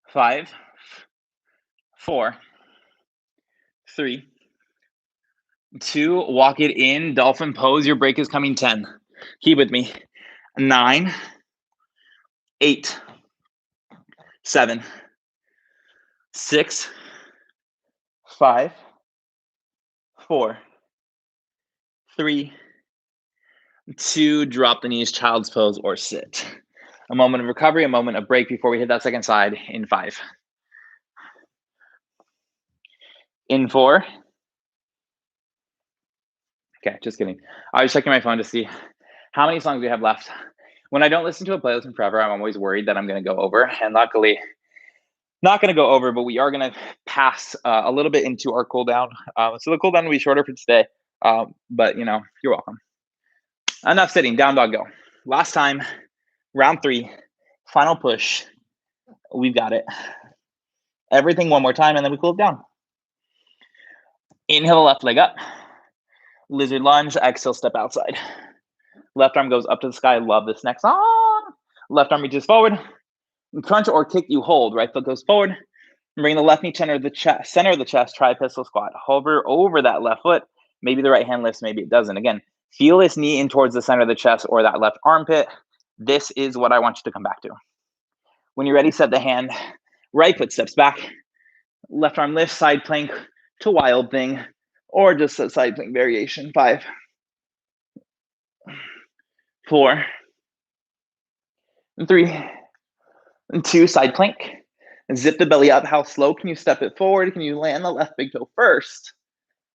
5, 4, 3, 2. Walk it in, dolphin pose. Your break is coming. 10. Keep with me. 9, 8, 7, 6, 5, 4, 3, 2. Drop the knees, child's pose or sit. A moment of recovery, a moment of break before we hit that second side in 5. In 4. Okay, just kidding. I was checking my phone to see how many songs we have left. When I don't listen to a playlist in forever, I'm always worried that I'm going to go over. And luckily, not going to go over, but we are going to pass a little bit into our cool down. So the cool down will be shorter for today. But, you're welcome. Enough sitting. Down dog go. Last time, round 3, final push. We've got it. Everything one more time, and then we cool it down. Inhale, left leg up. Lizard lunge. Exhale, step outside. Left arm goes up to the sky. Love this next song. Left arm reaches forward. Crunch or kick, you hold. Right foot goes forward. Bring the left knee center of the chest. Try pistol squat. Hover over that left foot. Maybe the right hand lifts, maybe it doesn't. Again, feel this knee in towards the center of the chest or that left armpit. This is what I want you to come back to. When you're ready, set the hand. Right foot steps back. Left arm lifts, side plank to wild thing. or just a side plank variation. 5, 4, and 3, and 2, side plank. Zip the belly up. How slow can you step it forward? Can you land the left big toe first?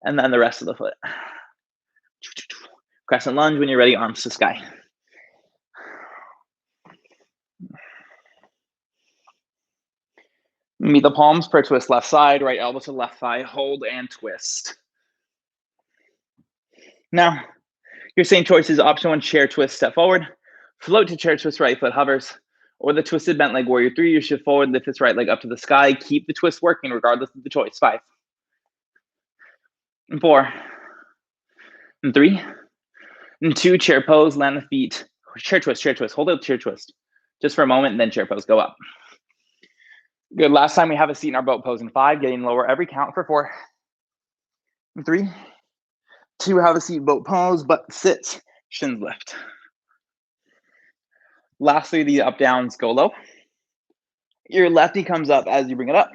And then the rest of the foot. Crescent lunge when you're ready, arms to sky. Meet the palms for a twist left side, right elbow to left thigh, hold and twist. Now, your same choices. Option 1, chair twist, step forward. Float to chair twist, right foot hovers. Or the twisted bent leg warrior 3, you shift forward, lift this right leg up to the sky. Keep the twist working regardless of the choice. 5, and 4, and 3, and 2, chair pose, land the feet. Chair twist, hold out chair twist. Just for a moment, and then chair pose, go up. Good, last time we have a seat in our boat pose in 5, getting lower every count for 4, and 3, 2, have a seat boat pose, but sit, shins lift. Lastly, the up downs go low. Your left knee comes up as you bring it up.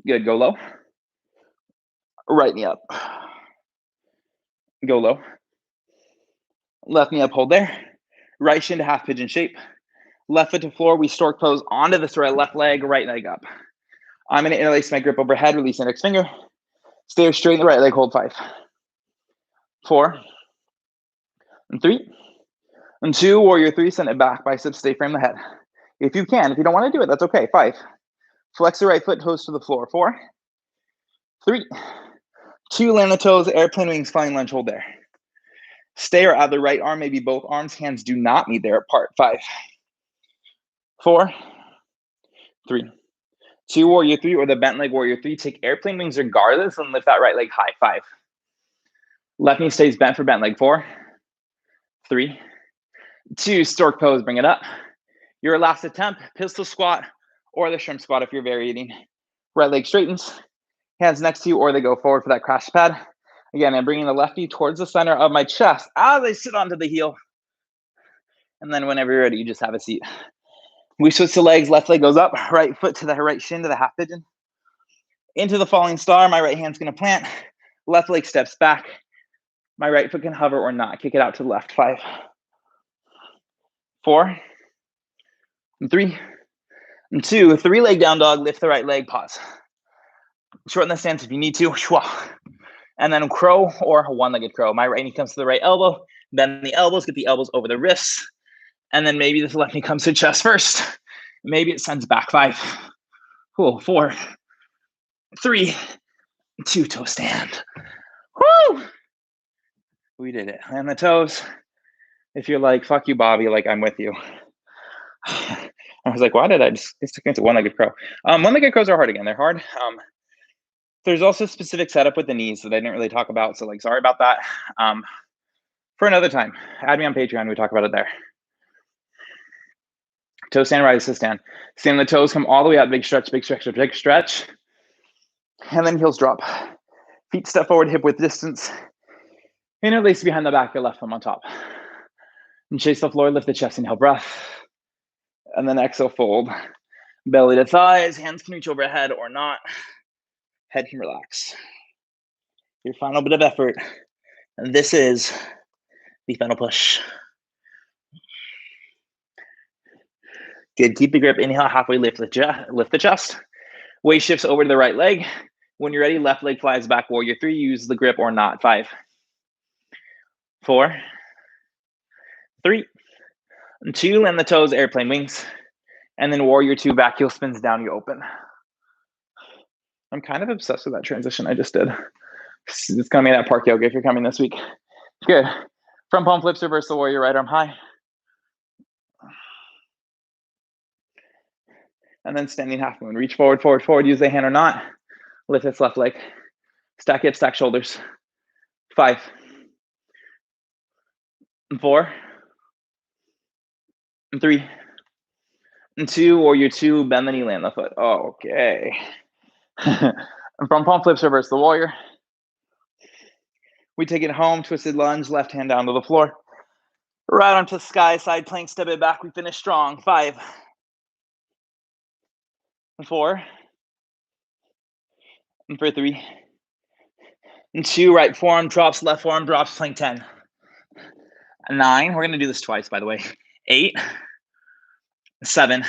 Good, go low. Right knee up. Go low. Left knee up, hold there. Right shin to half pigeon shape. Left foot to floor, we stork pose onto this right left leg, right leg up. I'm gonna interlace my grip overhead, release index finger. Stay straight in the right leg, hold 5, 4, and 3, and 2, warrior 3, send it back, biceps, stay frame the head. If you can, if you don't wanna do it, that's okay, 5. Flex the right foot, toes to the floor, 4, 3, 2, land the toes, airplane wings, flying lunge, hold there. Stay or add the right arm, maybe both arms, hands do not meet there apart. 5, 4, 3, 2, warrior 3, or the bent leg warrior 3. Take airplane wings regardless and lift that right leg high. 5. Left knee stays bent for bent leg. 4, 3, 2, stork pose, bring it up. Your last attempt, pistol squat or the shrimp squat if you're variating. Right leg straightens, hands next to you, or they go forward for that crash pad. Again, I'm bringing the left knee towards the center of my chest as I sit onto the heel. And then whenever you're ready, you just have a seat. We switch the legs, left leg goes up, right foot to the right shin to the half pigeon. Into the falling star, my right hand's gonna plant, left leg steps back. My right foot can hover or not, kick it out to the left. 5, 4, and 3, and 2, 3 leg down dog, lift the right leg, pause. Shorten the stance if you need to. And then crow or one-legged crow. My right knee comes to the right elbow, bend the elbows, get the elbows over the wrists. And then maybe this left knee comes to chest first. Maybe it sends back. 5, 4, 3, 2, toe stand. Woo! We did it. Land the toes. If you're like, fuck you, Bobby, like I'm with you. I was like, why did I just stick into one-legged crow? One-legged crows are hard again. They're hard. There's also a specific setup with the knees that I didn't really talk about. So like, sorry about that. For another time, add me on Patreon. We talk about it there. Toe stand, rise to stand. Stand the toes, come all the way up. Big stretch, big stretch, big stretch. And then heels drop. Feet step forward, hip width distance. Interlace behind the back, your left thumb on top. And chase the floor, lift the chest, inhale, breath. And then exhale, fold. Belly to thighs, hands can reach overhead or not. Head can relax. Your final bit of effort. And this is the final push. Good, keep the grip, inhale, halfway lift the chest. Weight shifts over to the right leg. When you're ready, left leg flies back, warrior 3, use the grip or not. 5, 4, 3, and 2, land the toes, airplane wings. And then warrior 2, back heel spins down, you open. I'm kind of obsessed with that transition I just did. It's gonna be that park yoga if you're coming this week. Good. Front palm flips, reverse the warrior, right arm high. And then standing half moon. Reach forward, forward, forward. Use the hand or not. Lift its left leg. Stack hips, stack shoulders. 5, and 4, and 3, and 2, warrior 2, bend the knee, land the foot. Okay. And from palm flips, reverse the warrior. We take it home, twisted lunge, left hand down to the floor. Right onto the sky, side plank, step it back. We finish strong. 5, and 4, and for 3, And 2, right forearm drops, left forearm drops, plank 10. 9, we're gonna do this twice, by the way. 8, 7,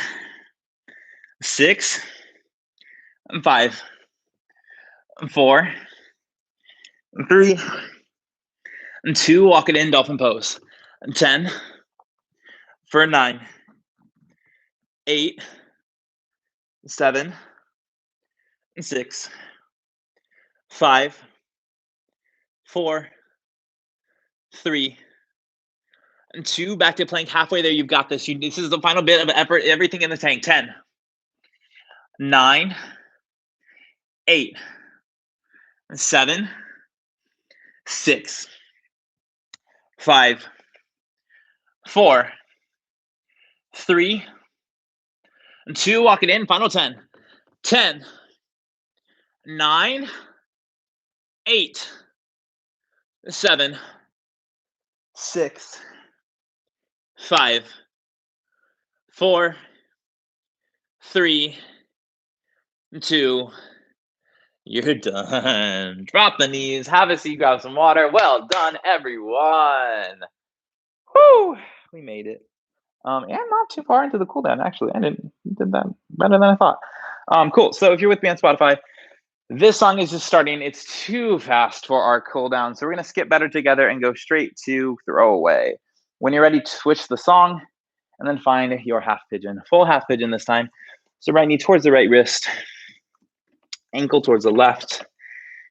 6, 5, 4, 3, 2, walk it in, dolphin pose. 10, for 9, 8, 7, 6, 5, 4, 3, 2, back to plank. Halfway there, you've got this. This is the final bit of effort, everything in the tank. 10, 9, 8, 7, 6, 5, 4, 3, 2, walk it in, final 10. 10, 9, 8, 7, 6, 5, 4, 3, 2, you're done. Drop the knees, have a seat, grab some water. Well done, everyone. Whoo, we made it. And not too far into the cooldown, actually. I did that better than I thought. Cool. So if you're with me on Spotify, this song is just starting. It's too fast for our cooldown. So we're going to skip better together and go straight to throwaway. When you're ready, switch the song and then find your half pigeon. Full half pigeon this time. So right knee towards the right wrist, ankle towards the left,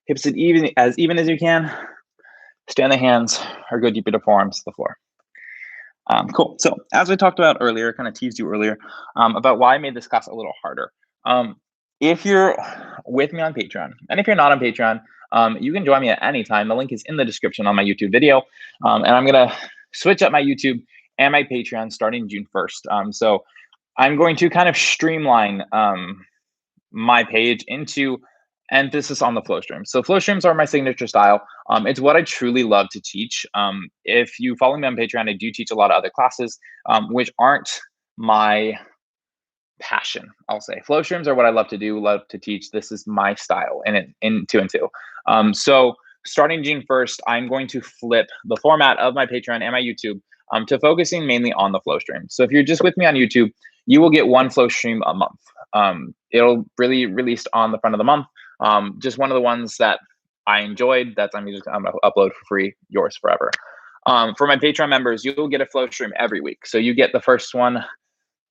hips as even as you can. Stay on the hands or go deeper to forearms to the floor. Cool. So as I talked about earlier, kind of teased you earlier about why I made this class a little harder. If you're with me on Patreon, and if you're not on Patreon, you can join me at any time. The link is in the description on my YouTube video. And I'm going to switch up my YouTube and my Patreon starting June 1st. So I'm going to kind of streamline my page into emphasis on the flow streams. So flow streams are my signature style. It's what I truly love to teach. If you follow me on Patreon, I do teach a lot of other classes, which aren't my passion, I'll say. Flow streams are what I love to do, love to teach. This is my style in two and two. So starting June 1st, I'm going to flip the format of my Patreon and my YouTube to focusing mainly on the flow stream. So if you're just with me on YouTube, you will get one flow stream a month. It'll really released on the front of the month. Just one of the ones that I enjoyed. That's I'm gonna upload for free, yours forever. For my Patreon members, you'll get a flow stream every week. So you get the first one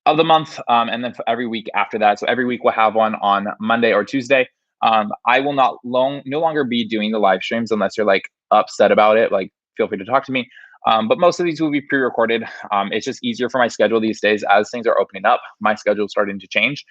of the month, and then for every week after that. So every week we'll have one on Monday or Tuesday. I will no longer be doing the live streams unless you're like upset about it. Like, feel free to talk to me. But most of these will be pre-recorded. It's just easier for my schedule these days as things are opening up. My schedule is starting to change.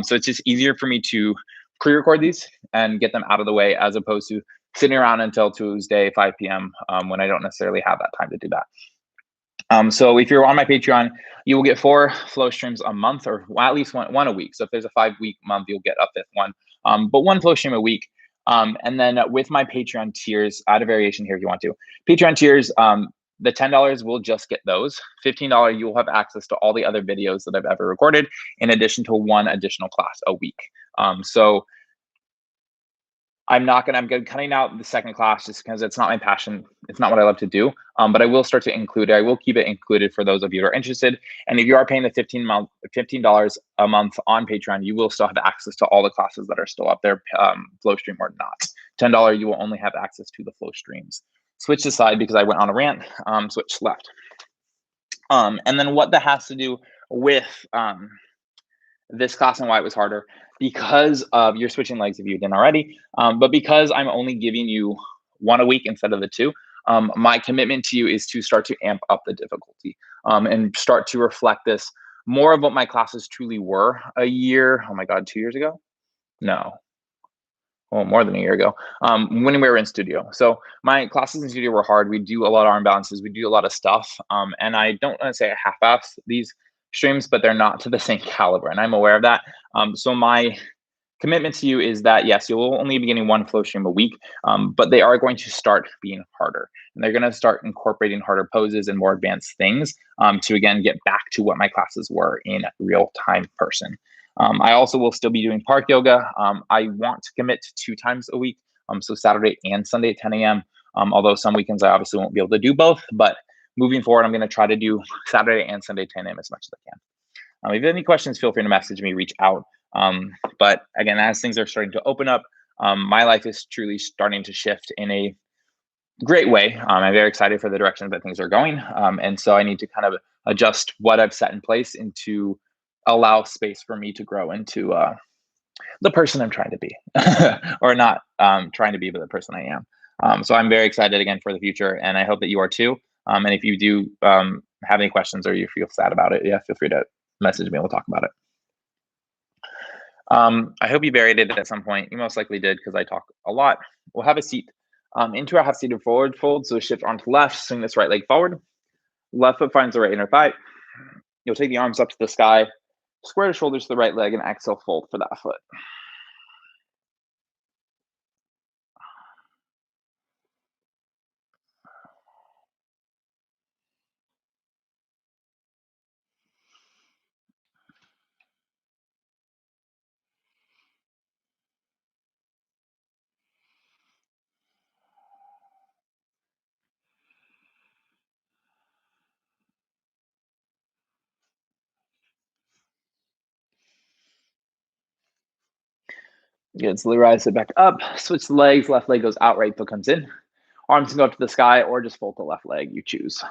So it's just easier for me to pre-record these and get them out of the way as opposed to sitting around until Tuesday, 5 p.m. When I don't necessarily have that time to do that. So if you're on my Patreon, you will get 4 flow streams a month, or at least one a week. So if there's a 5-week month, you'll get a 5th one, but 1 flow stream a week. And then with my Patreon tiers, add a variation here if you want to. Patreon tiers, the $10 will just get those. $15, you will have access to all the other videos that I've ever recorded, in addition to 1 additional class a week. So I'm cutting out the second class just because it's not my passion. It's not what I love to do. But I will start to include it. I will keep it included for those of you who are interested. And if you are paying the $15 a month on Patreon, you will still have access to all the classes that are still up there, flow stream or not. $10, you will only have access to the flow streams. Switch to side because I went on a rant. Switch left. And then what that has to do with this class and why it was harder, because of you're switching legs if you didn't already, but because I'm only giving you 1 a week instead of the 2, my commitment to you is to start to amp up the difficulty and start to reflect this more of what my classes truly were a year. Oh my God, 2 years ago? No. Well, more than a year ago, when we were in studio. So my classes in studio were hard. We do a lot of arm balances. We do a lot of stuff. And I don't want to say I half-ass these streams, but they're not to the same caliber. And I'm aware of that. So my commitment to you is that, yes, you'll only be getting 1 flow stream a week, but they are going to start being harder. And they're going to start incorporating harder poses and more advanced things to, again, get back to what my classes were in real time person. I also will still be doing park yoga. I want to commit to 2 times a week. So Saturday and Sunday at 10 a.m. Although some weekends I obviously won't be able to do both, but moving forward, I'm going to try to do Saturday and Sunday 10 a.m. as much as I can. If you have any questions, feel free to message me, reach out. But again, as things are starting to open up, my life is truly starting to shift in a great way. I'm very excited for the direction that things are going. And so I need to kind of adjust what I've set in place into allow space for me to grow into the person I'm trying to be, or not trying to be, but the person I am. So I'm very excited again for the future, and I hope that you are too. And if you do have any questions or you feel sad about it, yeah, feel free to message me and we'll talk about it. I hope you buried it at some point. You most likely did because I talk a lot. We'll have a seat into a half-seated forward fold. So shift arm to left, swing this right leg forward. Left foot finds the right inner thigh. You'll take the arms up to the sky, square the shoulders to the right leg, and exhale, fold for that foot. Good, slowly rise it back up, switch the legs, left leg goes out, right foot comes in. Arms can go up to the sky or just fold the left leg, you choose.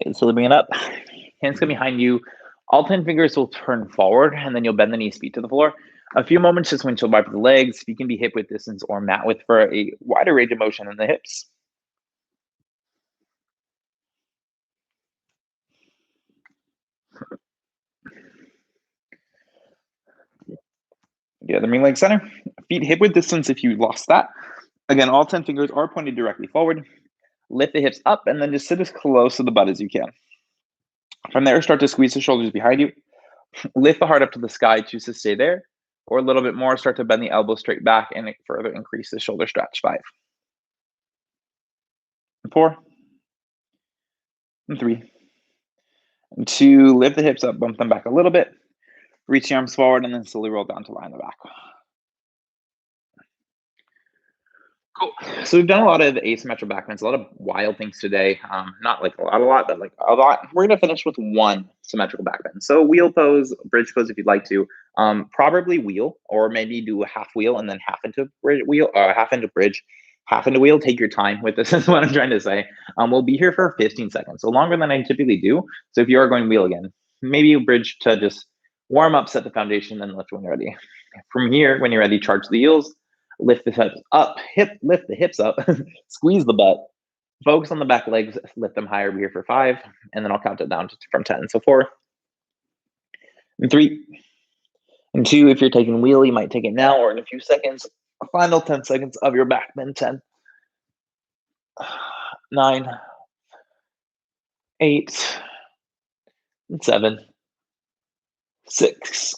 Okay, slowly bring it up. Hands come behind you. All 10 fingers will turn forward, and then you'll bend the knees, feet to the floor. A few moments just windshield wiper the legs. You can be hip width distance or mat width for a wider range of motion in the hips. Yeah, the ring leg center. Feet hip width distance if you lost that. Again, all 10 fingers are pointed directly forward. Lift the hips up and then just sit as close to the butt as you can. From there, start to squeeze the shoulders behind you. Lift the heart up to the sky, choose to stay there. Or a little bit more, start to bend the elbows straight back and further increase the shoulder stretch. 5, 4, and 3, and 2. Lift the hips up, bump them back a little bit. Reach the arms forward and then slowly roll down to lie in the back. Cool. So we've done a lot of asymmetrical backbends, a lot of wild things today. Not like a lot, but like a lot. We're gonna finish with one symmetrical backbend. So wheel pose, bridge pose if you'd like to. Probably wheel, or maybe do a half wheel and then half into wheel, half into bridge, half into wheel. Take your time with this is what I'm trying to say. We'll be here for 15 seconds, so longer than I typically do. So if you are going wheel again, maybe you bridge to just warm up, set the foundation, then lift when you're ready. From here, when you're ready, charge the heels. Lift the hips up, lift the hips up, squeeze the butt, focus on the back legs, lift them higher. We're here for 5, and then I'll count it down from 10. So 4, and 3, and 2. If you're taking wheel, you might take it now or in a few seconds. Final 10 seconds of your back bend. 10, 9, 8, 7, 6,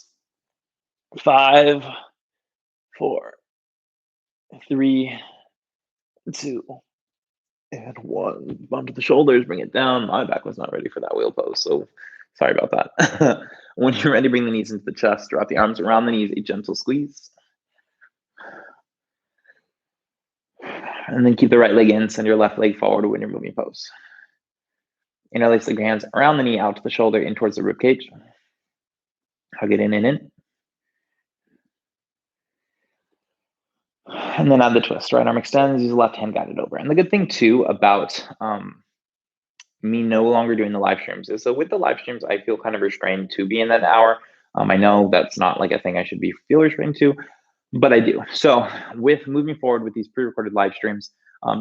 5, 4, 3, 2, and 1. Bump to the shoulders, bring it down. My back was not ready for that wheel pose, so sorry about that. When you're ready, bring the knees into the chest, drop the arms around the knees, a gentle squeeze. And then keep the right leg in, send your left leg forward when you're moving pose. Interlace the hands around the knee, out to the shoulder, in towards the rib cage. Hug it in and in. And then add the twist. Right arm extends, use the left hand guided over. And the good thing too about me no longer doing the live streams is, so with the live streams, I feel kind of restrained to be in that hour. I know that's not like a thing I should be feel restrained to, but I do. So with moving forward with these pre-recorded live streams,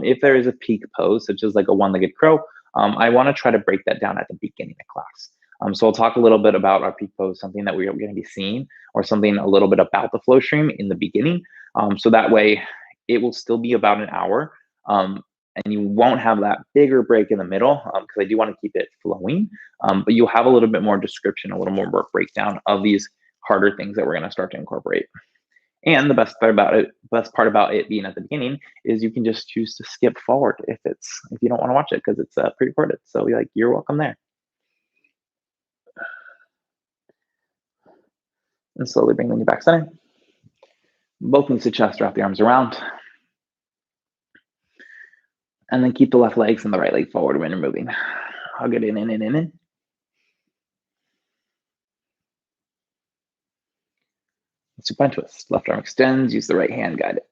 if there is a peak pose, such as like a one-legged crow, I want to try to break that down at the beginning of class. So I'll talk a little bit about our peak pose, something that we're going to be seeing, or something a little bit about the flow stream in the beginning. So that way it will still be about an hour. and you won't have that bigger break in the middle because I do want to keep it flowing. But you'll have a little bit more description, a little more work breakdown of these harder things that we're going to start to incorporate. And the best part about it being at the beginning is you can just choose to skip forward if you don't want to watch it because it's pre-recorded. So you're welcome there. And slowly bring the knee back center. Both knees to chest, wrap the arms around. And then keep the left legs and the right leg forward when you're moving. Hug it in. Supine twist. Left arm extends, use the right hand, guide it.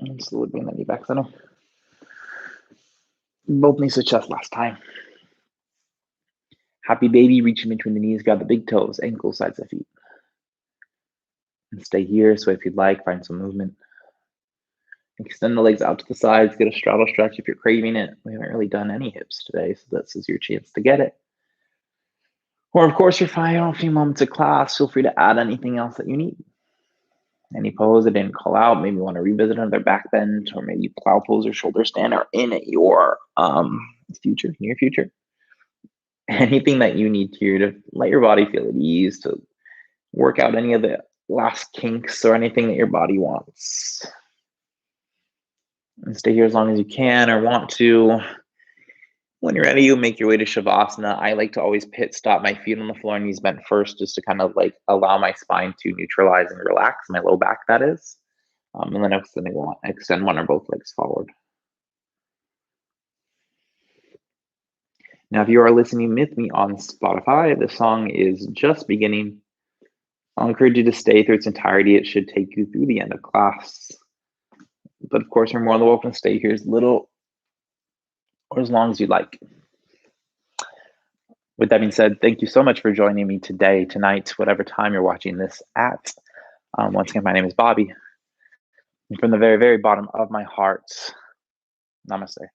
And slowly bring the knee back center. Both knees to chest last time. Happy baby, reaching between the knees, grab the big toes, ankles, sides of feet. And stay here. So if you'd like, find some movement. Extend the legs out to the sides, get a straddle stretch if you're craving it. We haven't really done any hips today, so this is your chance to get it. Or of course, your final few moments of class, feel free to add anything else that you need. Any pose I didn't call out, maybe you want to revisit another back bend, or maybe plow pose or shoulder stand are in your near future. Anything that you need here to let your body feel at ease, to work out any of the last kinks or anything that your body wants. And stay here as long as you can or want to. When you're ready, you make your way to Shavasana. I like to always pit stop my feet on the floor, knees bent first, just to kind of allow my spine to neutralize and relax, my low back, that is. And then extend one or both legs forward. Now, if you are listening with me on Spotify, the song is just beginning. I'll encourage you to stay through its entirety. It should take you through the end of class. But of course, you're more than welcome to stay here as little or as long as you'd like. With that being said, thank you so much for joining me today, tonight, whatever time you're watching this at. Once again, my name is Bobby. And from the very, very bottom of my heart, namaste.